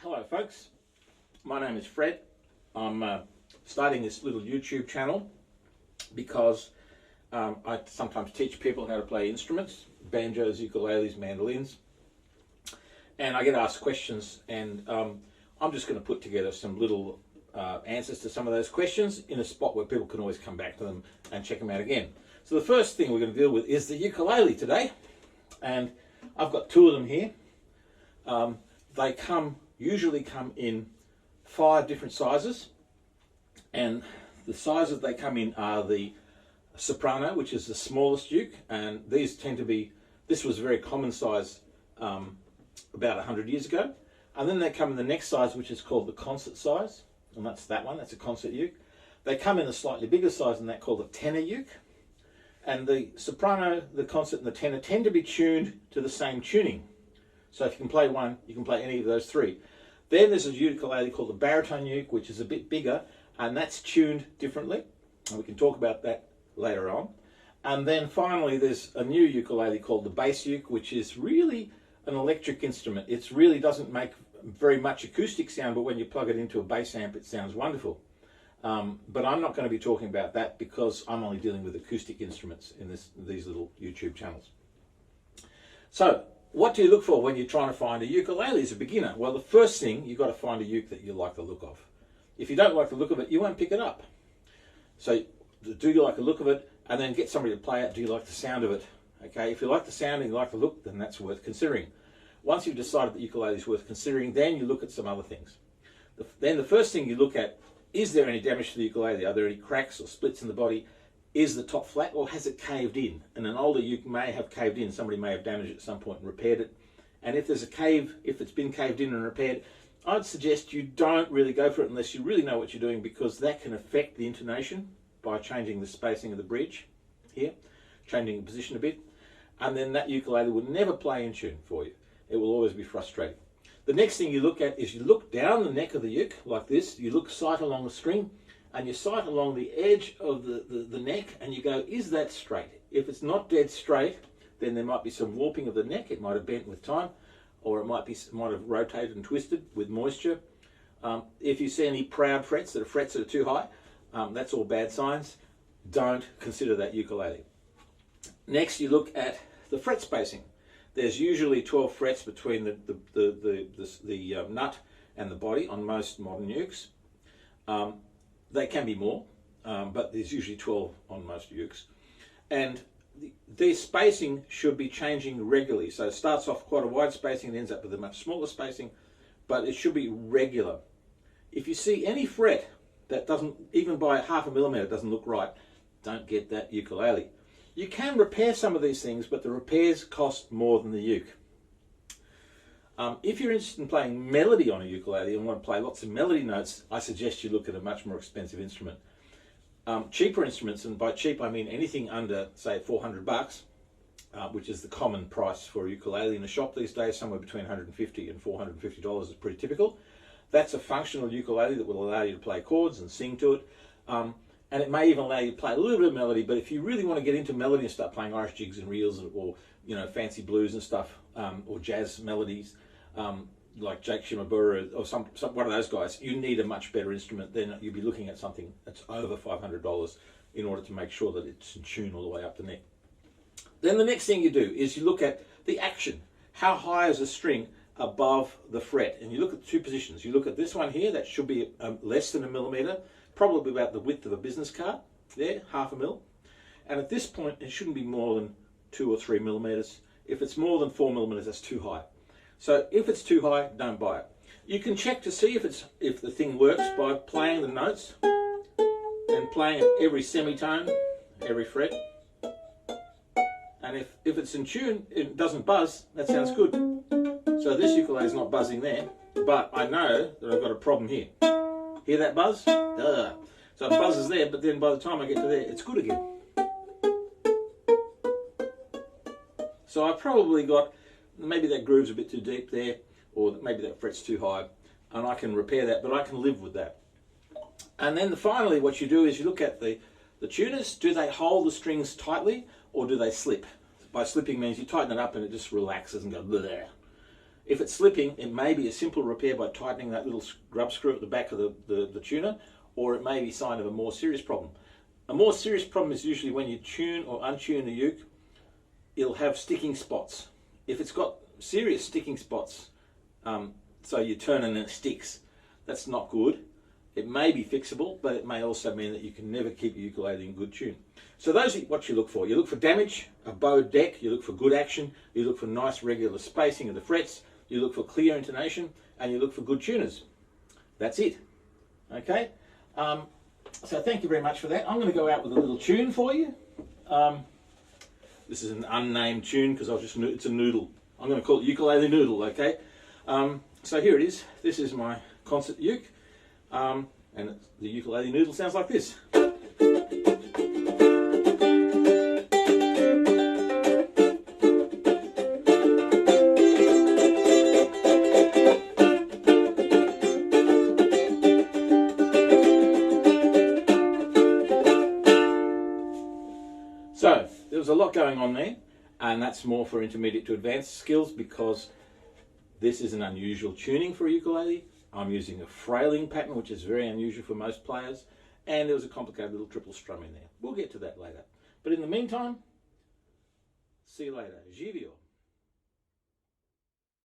Hello folks, my name is Fred. I'm starting this little YouTube channel because I sometimes teach people how to play instruments, banjos, ukuleles, mandolins, and I get asked questions, and I'm just going to put together some little answers to some of those questions in a spot where people can always come back to them and check them out again. So the first thing we're going to deal with is the ukulele today, and I've got two of them here. They usually come in 5 different sizes, and the sizes they come in are the soprano, which is the smallest uke, and these tend to be, this was a very common size about 100 years ago, and then they come in the next size, which is called the concert size, and that's that one, that's a concert uke. They come in a slightly bigger size than that, called a tenor uke, and the soprano, the concert and the tenor tend to be tuned to the same tuning. So if you can play one, you can play any of those 3. Then there's a ukulele called the baritone uke, which is a bit bigger, and that's tuned differently. And we can talk about that later on. And then finally, there's a new ukulele called the bass uke, which is really an electric instrument. It really doesn't make very much acoustic sound, but when you plug it into a bass amp, it sounds wonderful. But I'm not going to be talking about that because I'm only dealing with acoustic instruments in these little YouTube channels. So, what do you look for when you're trying to find a ukulele as a beginner? Well, the first thing, you've got to find a uke that you like the look of. If you don't like the look of it, you won't pick it up. So do you like the look of it? And then get somebody to play it. Do you like the sound of it? Okay, if you like the sound and you like the look, then that's worth considering. Once you've decided that ukulele is worth considering, then you look at some other things. Then the first thing you look at, is there any damage to the ukulele? Are there any cracks or splits in the body? Is the top flat, or has it caved in? And an older uke may have caved in. Somebody may have damaged it at some point and repaired it. And if there's a cave, if it's been caved in and repaired, I'd suggest you don't really go for it unless you really know what you're doing, because that can affect the intonation by changing the spacing of the bridge here, changing the position a bit. And then that ukulele will never play in tune for you. It will always be frustrating. The next thing you look at is you look down the neck of the uke like this. You look sight along the string, and you sight along the edge of the neck, and you go, is that straight? If it's not dead straight, then there might be some warping of the neck. It might have bent with time, or it might have rotated and twisted with moisture. If you see any proud frets that are too high, that's all bad signs. Don't consider that ukulele. Next, you look at the fret spacing. There's usually 12 frets between the nut and the body on most modern ukes. They can be more, but there's usually 12 on most ukes. And the spacing should be changing regularly. So it starts off quite a wide spacing and ends up with a much smaller spacing, but it should be regular. If you see any fret that doesn't, even by 0.5 millimeter, doesn't look right, don't get that ukulele. You can repair some of these things, but the repairs cost more than the uke. If you're interested in playing melody on a ukulele and want to play lots of melody notes, I suggest you look at a much more expensive instrument. Cheaper instruments, and by cheap I mean anything under, say, $400, which is the common price for a ukulele in a shop these days. Somewhere between $150 and $450 is pretty typical. That's a functional ukulele that will allow you to play chords and sing to it. And it may even allow you to play a little bit of melody, but if you really want to get into melody and start playing Irish jigs and reels, or fancy blues and stuff, or jazz melodies, like Jake Shimabura or some one of those guys, you need a much better instrument. Then you'll be looking at something that's over $500 in order to make sure that it's in tune all the way up the neck. Then the next thing you do is you look at the action. How high is the string above the fret? And you look at 2 positions. You look at this one here, that should be less than 1 millimeter, probably about the width of a business card, there, 0.5 mil. And at this point, it shouldn't be more than 2 or 3 millimeters. If it's more than 4 millimeters, that's too high. So if it's too high, don't buy it. You can check to see if the thing works by playing the notes and playing every semitone, every fret. And if it's in tune, it doesn't buzz, that sounds good. So this ukulele is not buzzing there, but I know that I've got a problem here. Hear that buzz? So it buzzes there, but then by the time I get to there, it's good again. So I've probably got, maybe that groove's a bit too deep there, or maybe that fret's too high, and I can repair that, but I can live with that. And then finally what you do is you look at the tuners. Do they hold the strings tightly, or do they slip? By slipping means you tighten it up and it just relaxes and goes bleh. If it's slipping, it may be a simple repair by tightening that little grub screw at the back of the tuner, or it may be a sign of a more serious problem. A more serious problem is usually when you tune or untune a uke, it'll have sticking spots. If it's got serious sticking spots, so you turn and it sticks, that's not good. It may be fixable, but it may also mean that you can never keep your ukulele in good tune. So those are what you look for. You look for damage, a bowed deck, you look for good action, you look for nice regular spacing of the frets, you look for clear intonation, and you look for good tuners. That's it. Okay? So thank you very much for that. I'm going to go out with a little tune for you. This is an unnamed tune because it's a noodle. I'm going to call it Ukulele Noodle, okay? So here it is. This is my concert uke. And the ukulele noodle sounds like this. So there was a lot going on there, and that's more for intermediate to advanced skills because this is an unusual tuning for a ukulele. I'm using a frailing pattern, which is very unusual for most players, and there was a complicated little triple strum in there. We'll get to that later. But in the meantime, see you later. Jivio.